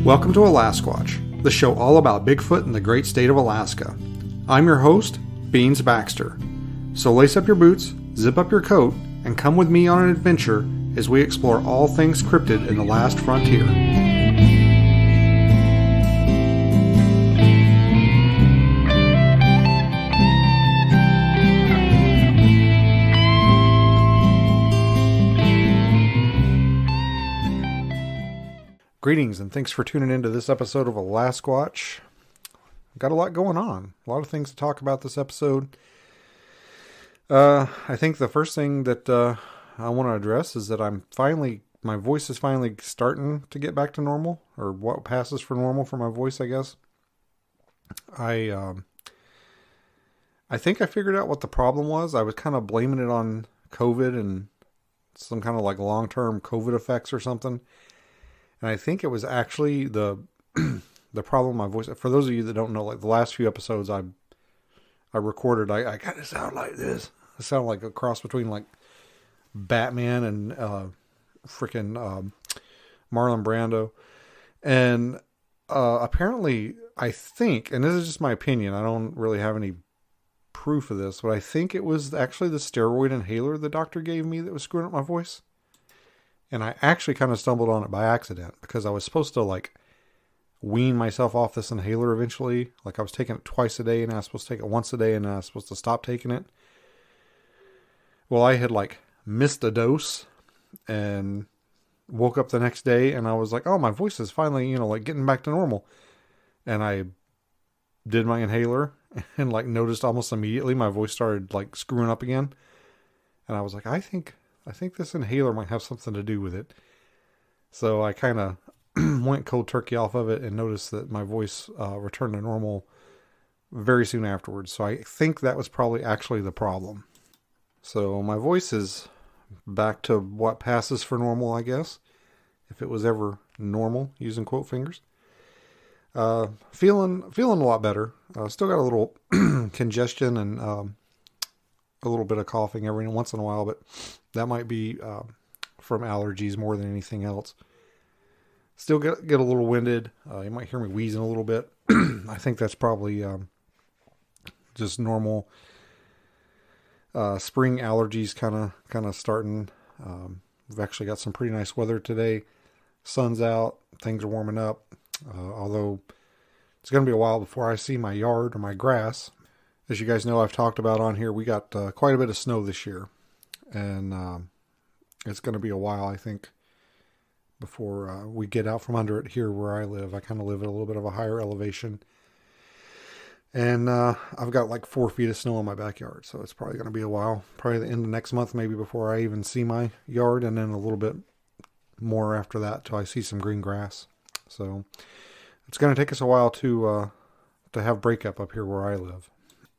Welcome to Alasquatch, the show all about Bigfoot in the great state of Alaska. I'm your host, Beans Baxter. So lace up your boots, zip up your coat, and come with me on an adventure as we explore all things cryptid in the last frontier. Greetings and thanks for tuning into this episode of Alasquatch. Got a lot going on. A lot of things to talk about this episode. I think the first thing that I want to address is that my voice is finally starting to get back to normal, or what passes for normal for my voice, I guess. I think I figured out what the problem was. I was kind of blaming it on COVID and some kind of like long-term COVID effects or something. And I think it was actually the problem with my voice. For those of you that don't know, like the last few episodes I recorded, I kind of sound like this. I sound like a cross between like Batman and freaking Marlon Brando. And apparently, I think, and this is just my opinion, I don't really have any proof of this, but I think it was actually the steroid inhaler the doctor gave me that was screwing up my voice. And I actually kind of stumbled on it by accident because I was supposed to like wean myself off this inhaler eventually. Like I was taking it twice a day and I was supposed to take it once a day and I was supposed to stop taking it. Well, I had like missed a dose and woke up the next day and I was like, oh, my voice is finally, like getting back to normal. And I did my inhaler and like noticed almost immediately my voice started like screwing up again. And I was like, I think this inhaler might have something to do with it. So I kind of went cold turkey off of it and noticed that my voice returned to normal very soon afterwards. So I think that was probably actually the problem. So my voice is back to what passes for normal, I guess. If it was ever normal, using quote fingers. Feeling a lot better. Still got a little congestion and a little bit of coughing every once in a while, but that might be from allergies more than anything else. Still get a little winded. You might hear me wheezing a little bit. I think that's probably just normal spring allergies kind of starting. We've actually got some pretty nice weather today. Sun's out. Things are warming up. Although it's going to be a while before I see my yard or my grass. As you guys know, I've talked about on here, we got quite a bit of snow this year. And it's going to be a while, I think, before we get out from under it here where I live. I kind of live at a little bit of a higher elevation. And I've got like 4 feet of snow in my backyard. So it's probably going to be a while. Probably the end of next month, maybe, before I even see my yard. And then a little bit more after that till I see some green grass. So it's going to take us a while to have breakup up here where I live.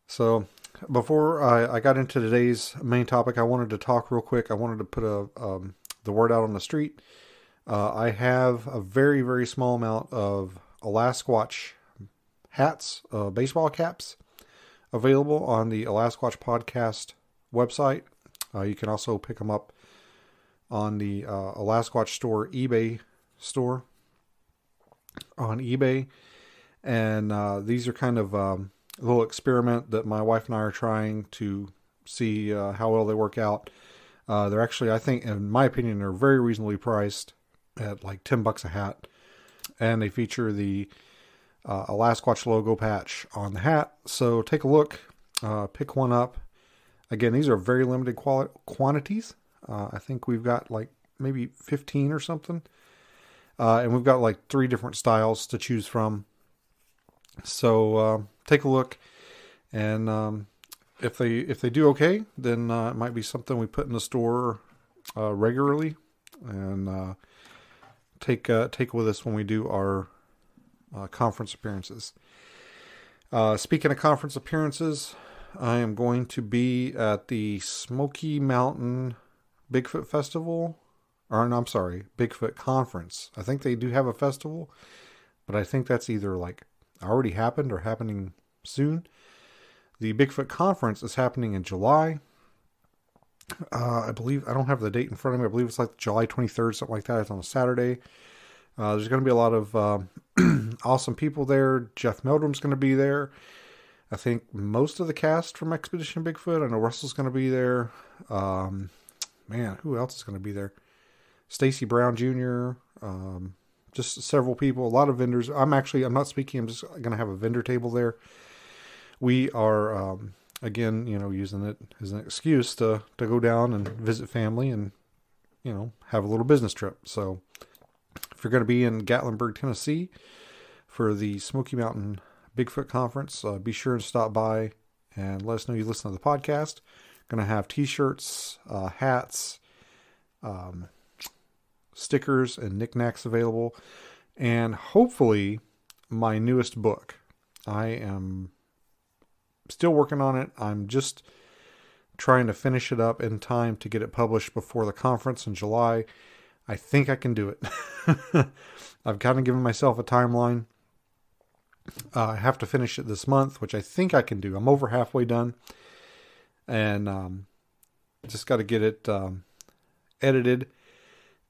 So before I got into today's main topic, I wanted to talk real quick. I wanted to put the word out on the street. I have a very, very small amount of Alasquatch hats, baseball caps, available on the Alasquatch podcast website. You can also pick them up on the Alasquatch store eBay store on eBay. And these are kind of a little experiment that my wife and I are trying to see how well they work out. They're actually, I think, in my opinion, they're very reasonably priced at like $10 a hat. And they feature the Alasquatch logo patch on the hat. So take a look, pick one up. Again, these are very limited quantities. I think we've got like maybe 15 or something. And we've got like 3 different styles to choose from. So take a look, and if they do okay, then it might be something we put in the store regularly, and take with us when we do our conference appearances. Speaking of conference appearances, I am going to be at the Smoky Mountain Bigfoot Festival. Or no, I'm sorry, Bigfoot Conference. I think they do have a festival, but I think that's either like already happened or happening soon. The Bigfoot Conference is happening in July. I believe, I don't have the date in front of me. I believe it's like July 23rd, something like that. It's on a Saturday. There's going to be a lot of awesome people there. Jeff Meldrum's going to be there. I think most of the cast from Expedition Bigfoot. I know Russell's going to be there. Man, who else is going to be there? Stacy Brown Jr., just several people, a lot of vendors. I'm not speaking. I'm just going to have a vendor table there. We are, again, using it as an excuse to go down and visit family and, have a little business trip. So if you're going to be in Gatlinburg, Tennessee for the Smoky Mountain Bigfoot Conference, be sure and stop by and let us know you listen to the podcast. Going to have t-shirts, hats, stickers, and knickknacks available. And hopefully my newest book. I am still working on it. I'm just trying to finish it up in time to get it published before the conference in July. I think I can do it. I've kind of given myself a timeline. I have to finish it this month, which I think I can do. I'm over halfway done. And just got to get it edited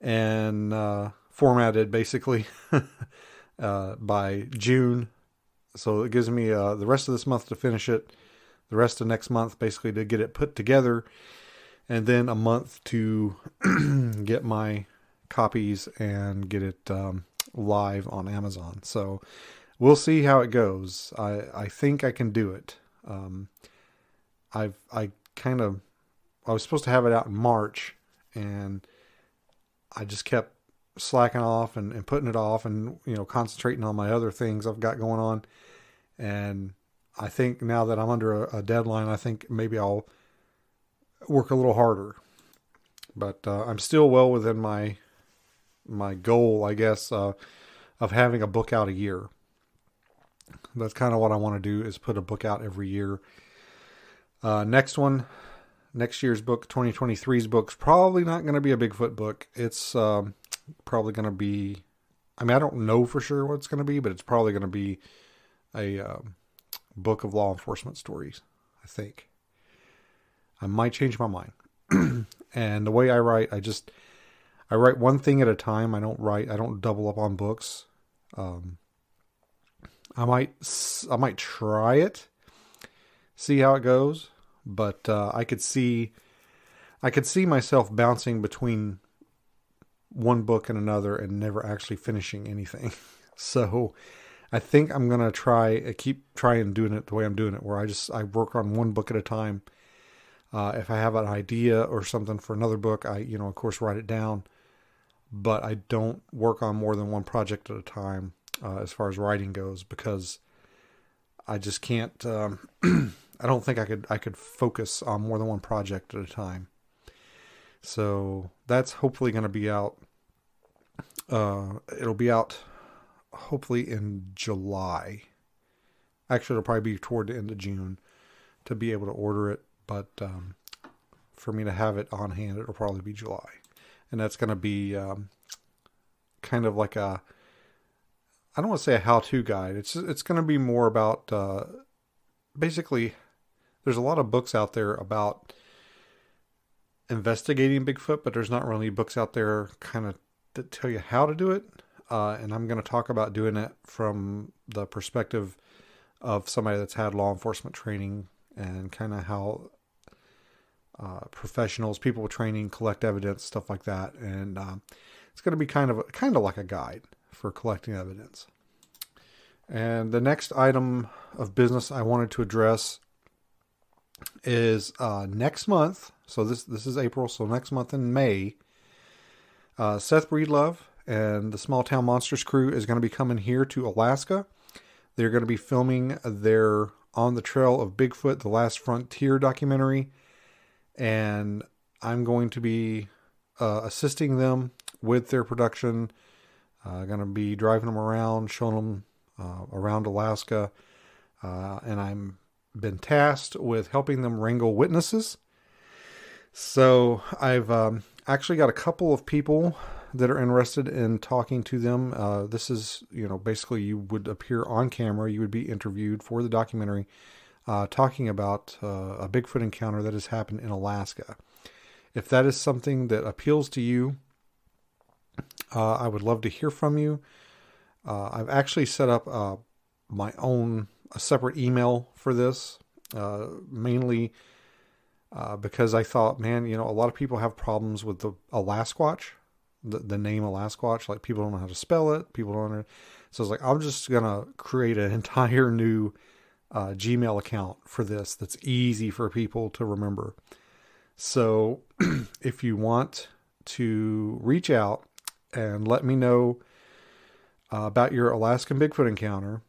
and formatted, basically, by June. So it gives me the rest of this month to finish it, the rest of next month, basically, to get it put together, and then a month to get my copies and get it live on Amazon. So we'll see how it goes. I think I can do it. I was supposed to have it out in March, and I just kept slacking off and putting it off and, concentrating on my other things I've got going on. And I think now that I'm under a deadline, I think maybe I'll work a little harder, but I'm still well within my goal, I guess, of having a book out a year. That's kind of what I want to do, is put a book out every year. Next year's book, 2023's book's probably not going to be a Bigfoot book. It's probably going to be, I don't know for sure what it's going to be, but it's probably going to be a book of law enforcement stories, I think. I might change my mind. And the way I write, I write one thing at a time. I don't double up on books. I might try it, see how it goes. But I could see myself bouncing between one book and another and never actually finishing anything. So I think I'm gonna keep trying doing it the way I'm doing it, where I work on one book at a time. If I have an idea or something for another book, I of course write it down, but I don't work on more than one project at a time as far as writing goes, because I just can't. I don't think I could focus on more than one project at a time. So that's hopefully going to be out. It'll be out hopefully in July. Actually, it'll probably be toward the end of June to be able to order it. But for me to have it on hand, it'll probably be July. And that's going to be kind of like I don't want to say a how-to guide. It's going to be more about basically, there's a lot of books out there about investigating Bigfoot, but there's not really books out there kind of that tell you how to do it. And I'm going to talk about doing it from the perspective of somebody that's had law enforcement training, and kind of how professionals, people with training, collect evidence, stuff like that. And it's going to be kind of like a guide for collecting evidence. And the next item of business I wanted to address is next month. So this is April. So next month in May, Seth Breedlove and the Small Town Monsters crew is going to be coming here to Alaska. They're going to be filming their On the Trail of Bigfoot, The Last Frontier documentary. And I'm going to be assisting them with their production. Going to be driving them around, showing them around Alaska. And I'm been tasked with helping them wrangle witnesses. So I've actually got a couple of people that are interested in talking to them. This is, basically you would appear on camera. You would be interviewed for the documentary, talking about a Bigfoot encounter that has happened in Alaska. If that is something that appeals to you, I would love to hear from you. I've actually set up a separate email for this, mainly because I thought, man, a lot of people have problems with the Alasquatch, the name Alasquatch. Like, people don't know how to spell it. People don't know. So I was like, I'm just going to create an entire new Gmail account for this that's easy for people to remember. So if you want to reach out and let me know about your Alaskan Bigfoot encounter,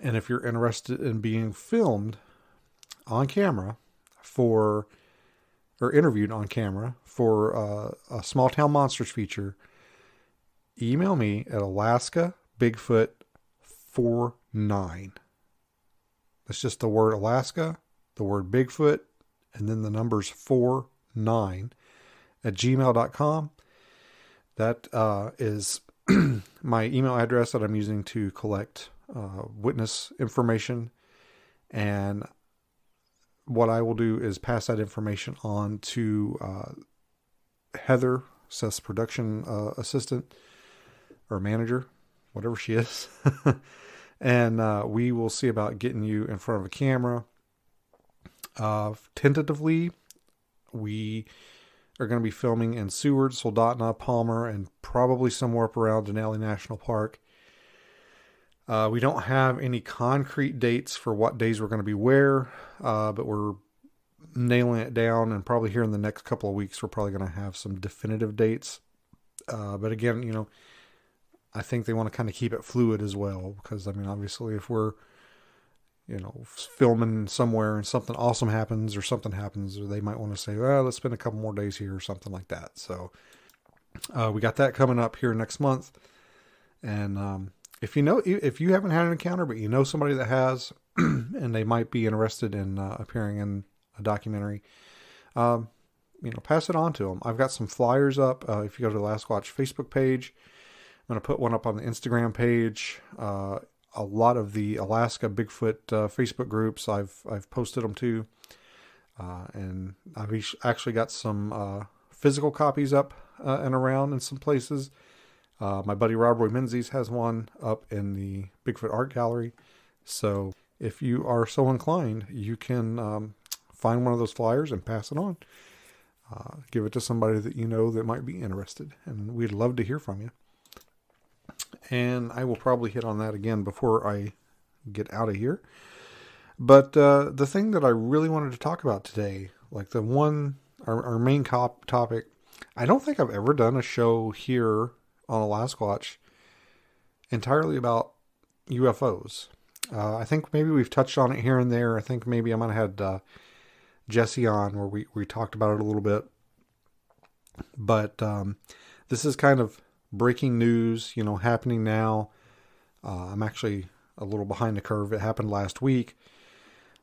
and if you're interested in being filmed on camera or interviewed on camera for a Small Town Monsters feature, email me at alaskabigfoot49. That's just the word Alaska, the word Bigfoot, and then the numbers 49 at gmail.com. That is my email address that I'm using to collect witness information. And what I will do is pass that information on to Heather, Seth's production assistant or manager, whatever she is. And we will see about getting you in front of a camera. Tentatively, we are going to be filming in Seward, Soldotna, Palmer, and probably somewhere up around Denali National Park. We don't have any concrete dates for what days we're going to be where, but we're nailing it down, and probably here in the next couple of weeks, we're probably going to have some definitive dates. But again, I think they want to kind of keep it fluid as well, because, obviously if we're, filming somewhere and something awesome happens, or they might want to say, well, let's spend a couple more days here or something like that. So, we got that coming up here next month. And, if you haven't had an encounter, but you know somebody that has, and they might be interested in appearing in a documentary, pass it on to them. I've got some flyers up. If you go to the Alasquatch Facebook page, I'm going to put one up on the Instagram page. A lot of the Alaska Bigfoot Facebook groups, I've posted them to, and I've actually got some physical copies up and around in some places. My buddy Rob Roy Menzies has one up in the Bigfoot Art Gallery. So if you are so inclined, you can find one of those flyers and pass it on. Give it to somebody that you know that might be interested, and we'd love to hear from you. And I will probably hit on that again before I get out of here. But the thing that I really wanted to talk about today, like our main topic, I don't think I've ever done a show here on Alasquatch entirely about UFOs. I think maybe we've touched on it here and there. I think maybe I might have had Jesse on where we talked about it a little bit. But this is kind of breaking news, happening now. I'm actually a little behind the curve. It happened last week,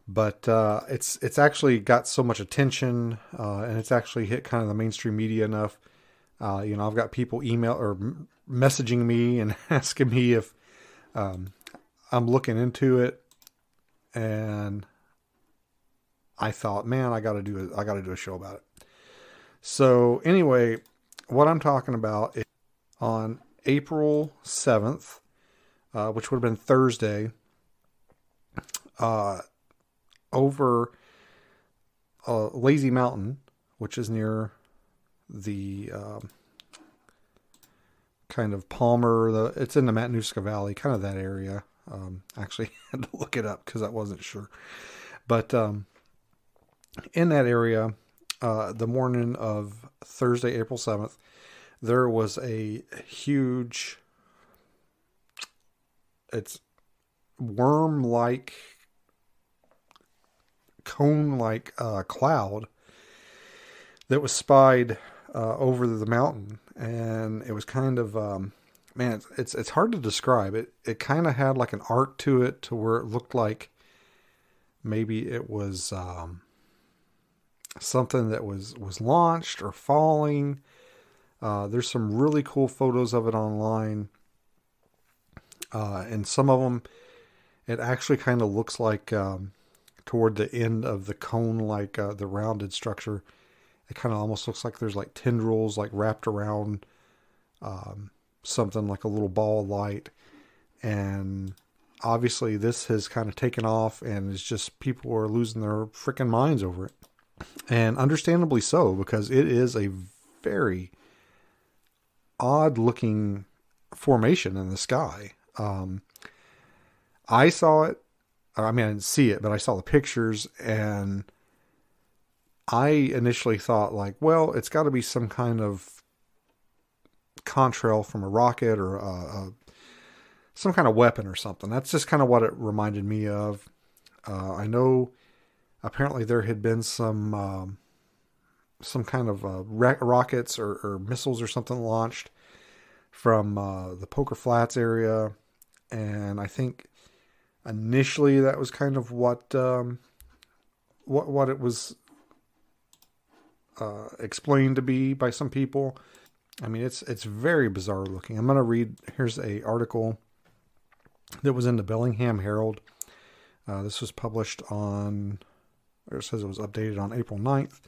but it's actually got so much attention, and it's actually hit kind of the mainstream media enough. I've got people email or messaging me and asking me if I'm looking into it, and I thought, man, I got to do a show about it. So anyway, what I'm talking about is on April 7th, which would have been Thursday, over Lazy Mountain, which is near the kind of Palmer, it's in the Matanuska Valley, kind of that area. Actually had to look it up because I wasn't sure. But in that area, the morning of Thursday, April 7th, there was a huge, it's worm-like, cone-like cloud that was spied over the mountain. And it was kind of, man, it's hard to describe. It kind of had like an arc to it, to where it looked like maybe it was something that was launched or falling. There's some really cool photos of it online. And some of them, it actually kind of looks like toward the end of the cone, like the rounded structure, it kind of almost looks like there's like tendrils like wrapped around something like a little ball of light. And obviously this has kind of taken off, and it's just people are losing their freaking minds over it. And understandably so, because it is a very odd looking formation in the sky. I saw it. I mean, I didn't see it, but I saw the pictures, and I initially thought like, well, it's got to be some kind of contrail from a rocket or some kind of weapon or something. That's just kind of what it reminded me of. I know apparently there had been some kind of rockets or missiles or something launched from the Poker Flats area, and I think initially that was kind of what it was explained to be by some people. I mean, it's very bizarre looking. I'm going to read, here's a article that was in the Bellingham Herald. This was published on, or it says it was updated on April 9th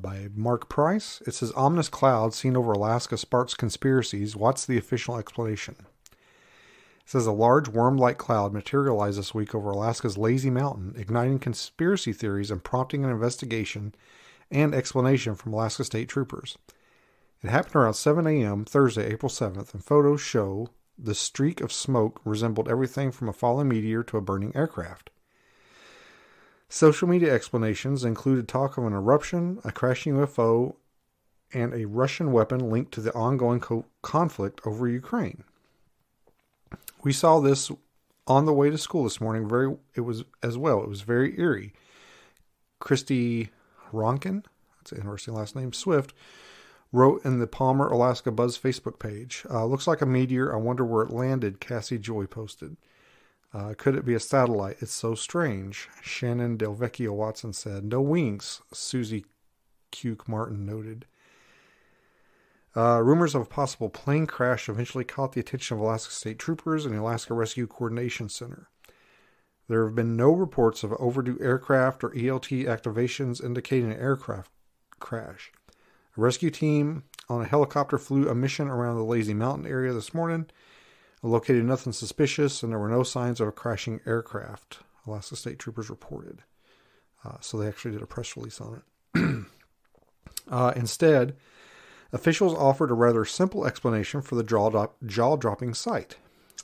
by Mark Price. It says, ominous cloud seen over Alaska sparks conspiracies. What's the official explanation? It says a large worm-like cloud materialized this week over Alaska's Lazy Mountain, igniting conspiracy theories and prompting an investigation and explanation from Alaska State Troopers. It happened around 7 a.m. Thursday, April 7th, and photos show the streak of smoke resembled everything from a falling meteor to a burning aircraft. Social media explanations included talk of an eruption, a crashing UFO, and a Russian weapon linked to the ongoing conflict over Ukraine. We saw this on the way to school this morning. It was very eerie. Christy Ronkin, that's an interesting last name, Swift, wrote in the Palmer, Alaska Buzz Facebook page, looks like a meteor. I wonder where it landed, Cassie Joy posted. Could it be a satellite? It's so strange. Shannon Delvecchio Watson said. No wings, Susie Cuke Martin noted. Rumors of a possible plane crash eventually caught the attention of Alaska State Troopers and the Alaska Rescue Coordination Center. There have been no reports of overdue aircraft or ELT activations indicating an aircraft crash. A rescue team on a helicopter flew a mission around the Lazy Mountain area this morning. Located nothing suspicious, and there were no signs of a crashing aircraft, Alaska State Troopers reported. So they actually did a press release on it. Instead, officials offered a rather simple explanation for the jaw-dropping sight.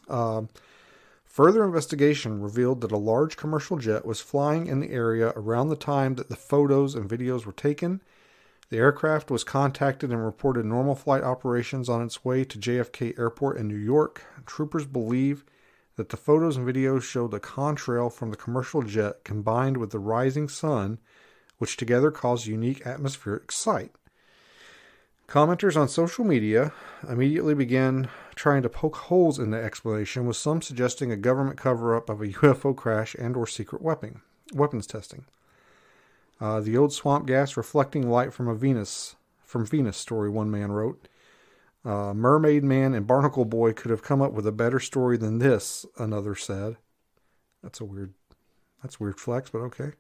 Further investigation revealed that a large commercial jet was flying in the area around the time that the photos and videos were taken. The aircraft was contacted and reported normal flight operations on its way to JFK Airport in New York. Troopers believe that the photos and videos showed a contrail from the commercial jet combined with the rising sun, which together caused a unique atmospheric sight. Commenters on social media immediately began trying to poke holes in the explanation, with some suggesting a government cover-up of a UFO crash and or secret weapons testing. The old swamp gas reflecting light from Venus story, one man wrote. Mermaid Man and Barnacle Boy could have come up with a better story than this, another said. That's weird flex, but okay.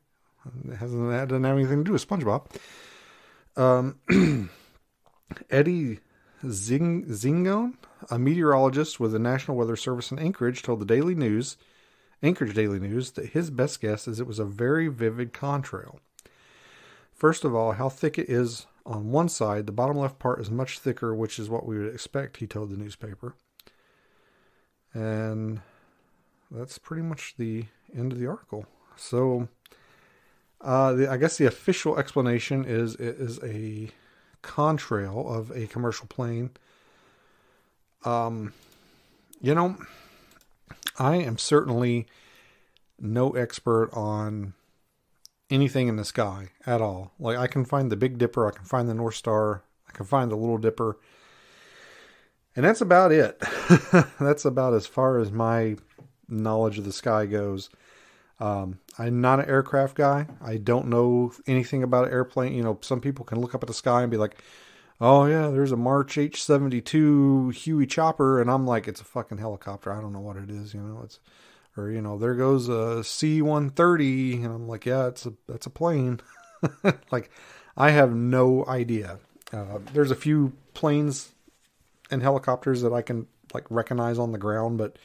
That doesn't have anything to do with SpongeBob. Eddie Zingone, a meteorologist with the National Weather Service in Anchorage, told the Anchorage Daily News that his best guess is it was a very vivid contrail. First of all, how thick it is on one side, the bottom left part is much thicker, which is what we would expect, he told the newspaper. And that's pretty much the end of the article. So, I guess the official explanation is it is a contrail of a commercial plane. I am certainly no expert on anything in the sky at all. Like, I can find the Big Dipper, I can find the North Star, I can find the Little Dipper, and that's about it. That's about as far as my knowledge of the sky goes. I'm not an aircraft guy. I don't know anything about an airplane. Some people can look up at the sky and be like, oh yeah, there's a March H-72 Huey chopper, and I'm like, it's a fucking helicopter. I don't know what it is, there goes a C-130, and I'm like, yeah, that's a plane. Like, I have no idea. There's a few planes in helicopters that I can like recognize on the ground, but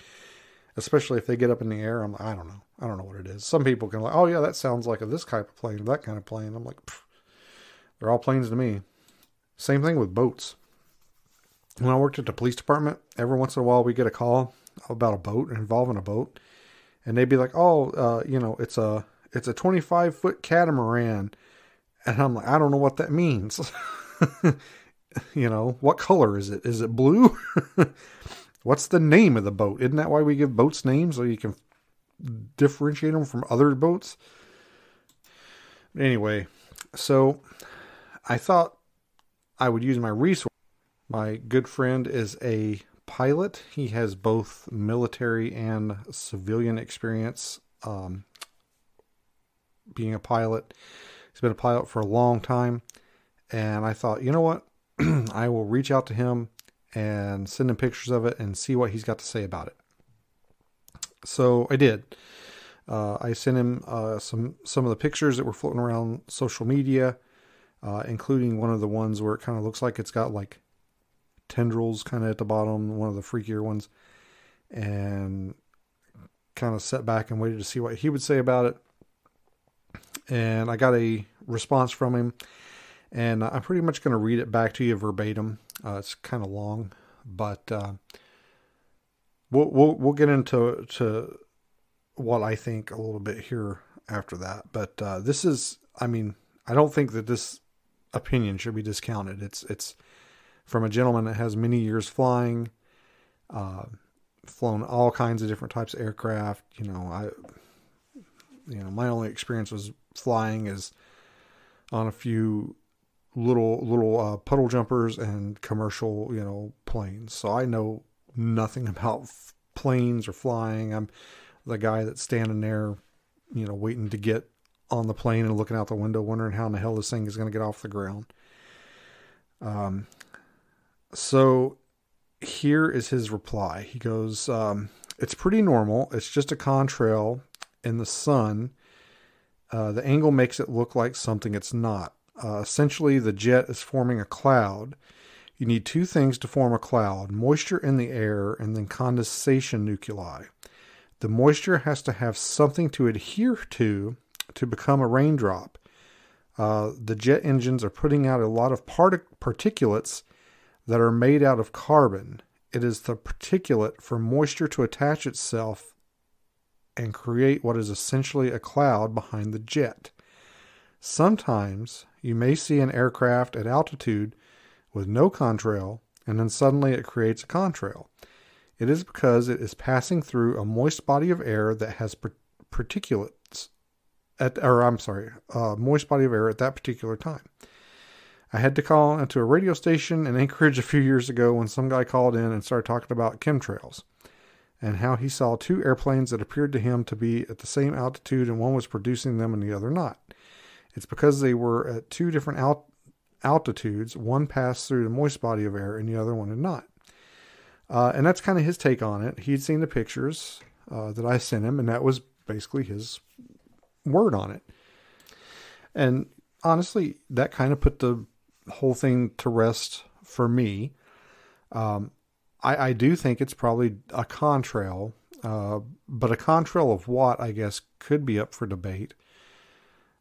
especially if they get up in the air, I don't know. I don't know what it is. Some people can like, oh yeah, that sounds like this type of plane, that kind of plane. I'm like, they're all planes to me. Same thing with boats. When I worked at the police department, every once in a while we get a call about a boat involving a boat, and they'd be like, "Oh, it's a 25-foot catamaran," and I'm like, I don't know what that means. What color is it? Is it blue? What's the name of the boat? Isn't that why we give boats names, so you can differentiate them from other boats? Anyway, so I thought I would use my resource. My good friend is a pilot. He has both military and civilian experience being a pilot. He's been a pilot for a long time. And I thought, you know what? I will reach out to him and send him pictures of it and see what he's got to say about it. So I did. I sent him some of the pictures that were floating around social media, including one of the ones where it kind of looks like it's got like tendrils kind of at the bottom, one of the freakier ones, and kind of sat back and waited to see what he would say about it. And I got a response from him, and I'm pretty much going to read it back to you verbatim. It's kind of long, but we'll get into what I think a little bit here after that. But this is, I don't think that this opinion should be discounted. It's from a gentleman that has many years flying, flown all kinds of different types of aircraft. My only experience was flying is on a few little puddle jumpers and commercial, planes. So I know nothing about planes or flying. I'm the guy that's standing there, waiting to get on the plane and looking out the window, wondering how in the hell this thing is going to get off the ground. So here is his reply. He goes, it's pretty normal. It's just a contrail in the sun. The angle makes it look like something it's not. Essentially, the jet is forming a cloud. You need two things to form a cloud: moisture in the air and then condensation nuclei. The moisture has to have something to adhere to become a raindrop. The jet engines are putting out a lot of particulates that are made out of carbon. It is the particulate for moisture to attach itself and create what is essentially a cloud behind the jet. Sometimes you may see an aircraft at altitude with no contrail, and then suddenly it creates a contrail. It is because it is passing through a moist body of air that has particulates moist body of air at that particular time. I had to call into a radio station in Anchorage a few years ago when some guy called in and started talking about chemtrails and how he saw two airplanes that appeared to him to be at the same altitude, and one was producing them and the other not. It's because they were at two different altitudes. One passed through the moist body of air and the other one had not. And that's kind of his take on it. He'd seen the pictures that I sent him, and that was basically his word on it. And honestly, that kind of put the whole thing to rest for me. I do think it's probably a contrail, but a contrail of what, I guess, could be up for debate.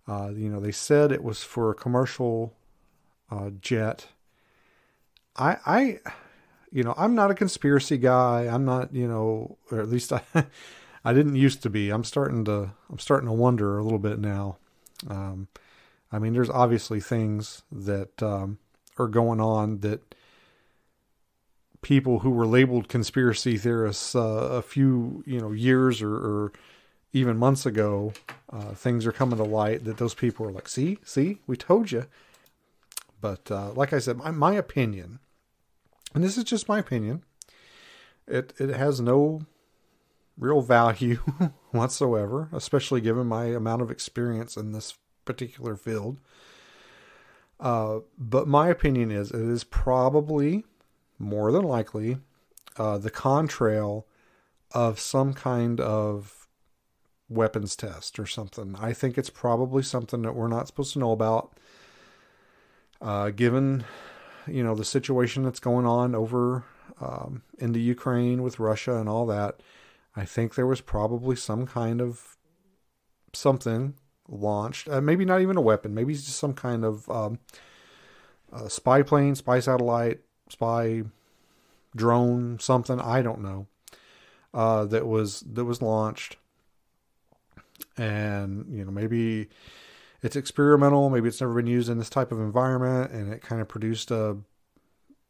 They said it was for a commercial jet. I'm not a conspiracy guy. I'm not, or at least I didn't used to be. I'm starting to wonder a little bit now. There's obviously things that are going on that people who were labeled conspiracy theorists a few years or even months ago, things are coming to light that those people are like, see, we told you. But like I said, my opinion, and this is just my opinion, it has no real value whatsoever, especially given my amount of experience in this particular field. But my opinion is it is probably, more than likely, the contrail of some kind of weapons test or something. I think it's probably something that we're not supposed to know about, given the situation that's going on over in the Ukraine with Russia and all that, I think there was probably some kind of something launched. Maybe not even a weapon. Maybe it's just some kind of spy plane, spy satellite, spy drone, something. I don't know. That was launched, and maybe it's experimental. Maybe it's never been used in this type of environment, and it kind of produced a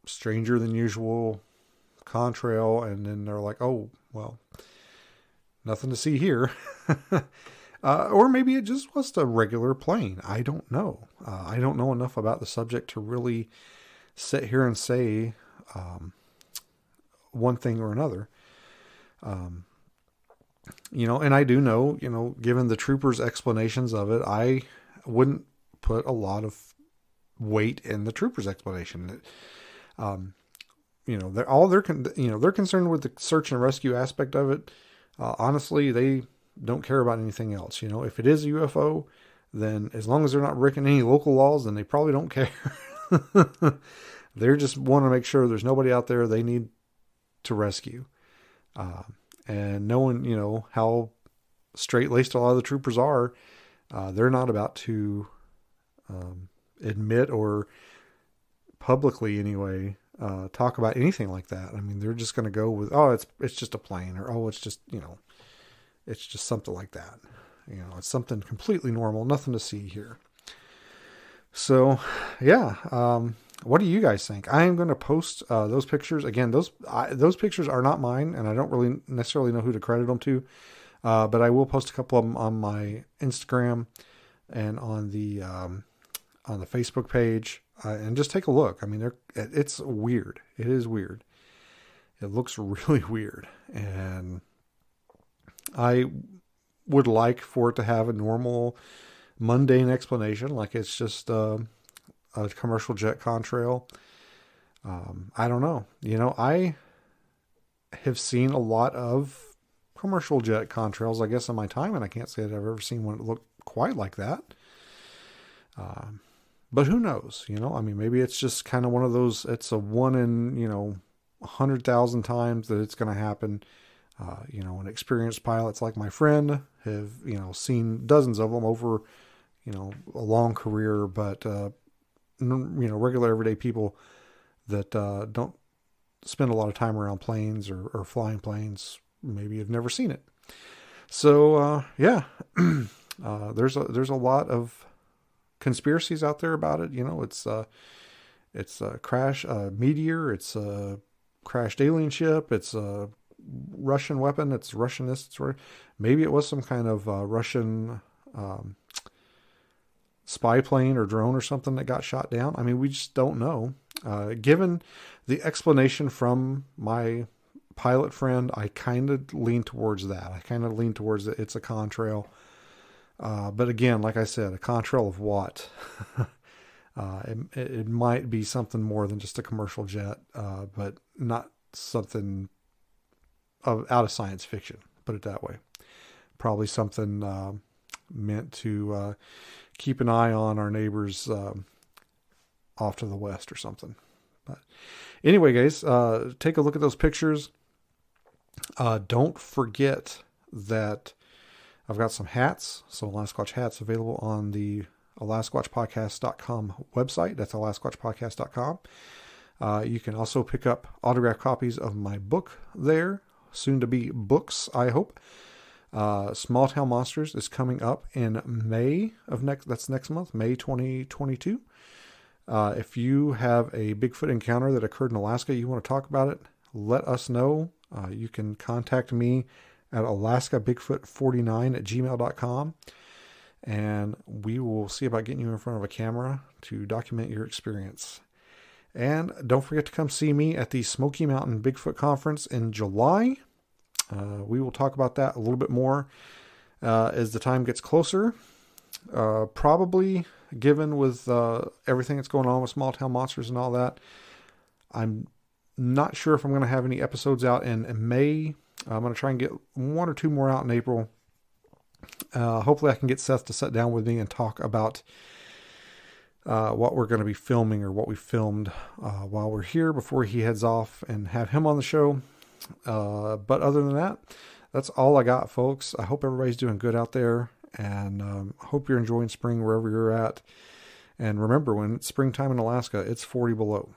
stranger than usual contrail. And then they're like, "Oh, well, nothing to see here." Or maybe it just was a regular plane. I don't know. I don't know enough about the subject to really sit here and say one thing or another. And I do know, given the troopers' explanations of it, I wouldn't put a lot of weight in the troopers' explanation. They're concerned with the search and rescue aspect of it. Honestly, they don't care about anything else. If it is a UFO, then as long as they're not breaking any local laws, then they probably don't care. They just want to make sure there's nobody out there they need to rescue. And knowing, how straight-laced a lot of the troopers are, they're not about to admit or publicly anyway talk about anything like that. I mean, they're just going to go with, oh, it's just a plane, or oh, it's just it's just something like that. It's something completely normal, nothing to see here. So, yeah. What do you guys think? I am going to post those pictures. Again, those pictures are not mine, and I don't really necessarily know who to credit them to. But I will post a couple of them on my Instagram and on the Facebook page, and just take a look. I mean, it's weird. It is weird. It looks really weird, and I would like for it to have a normal, mundane explanation, like it's just a commercial jet contrail. I don't know. I have seen a lot of commercial jet contrails, I guess, in my time, and I can't say that I've ever seen one that looked quite like that. But who knows? I mean, maybe it's just kind of one of those, it's a one in, 100,000 times that it's going to happen. An experienced pilots like my friend have, seen dozens of them over, a long career, but, regular everyday people that don't spend a lot of time around planes or flying planes maybe have never seen it. So, yeah, there's a lot of conspiracies out there about it. It's a crash, meteor. It's a crashed alien ship. It's a Russian weapon. It's Russianist. Maybe it was some kind of Russian spy plane or drone or something that got shot down. I mean, we just don't know. Given the explanation from my pilot friend, I kind of lean towards that. I kind of lean towards it's a contrail. But again, like I said, a contrail of what? It might be something more than just a commercial jet, but not something out of science fiction, put it that way. Probably something meant to keep an eye on our neighbors off to the west or something. But anyway, guys, take a look at those pictures. Don't forget that I've got some hats, so Alasquatch hats available on the AlasquatchPodcast.com website. That's AlasquatchPodcast.com. You can also pick up autographed copies of my book there, soon to be books, I hope. Small Town Monsters is coming up in May of next month, May 2022. If you have a Bigfoot encounter that occurred in Alaska, you want to talk about it, let us know. You can contact me at alaskabigfoot49@gmail.com, and we will see about getting you in front of a camera to document your experience. And don't forget to come see me at the Smoky Mountain Bigfoot Conference in July. We will talk about that a little bit more as the time gets closer. Probably, given with everything that's going on with Small Town Monsters and all that, I'm not sure if I'm going to have any episodes out in May. I'm going to try and get one or two more out in April. Hopefully I can get Seth to sit down with me and talk about what we're going to be filming or what we filmed while we're here before he heads off, and have him on the show. But other than that, that's all I got, folks. I hope everybody's doing good out there, and hope you're enjoying spring wherever you're at. And remember, when it's springtime in Alaska, it's 40 below.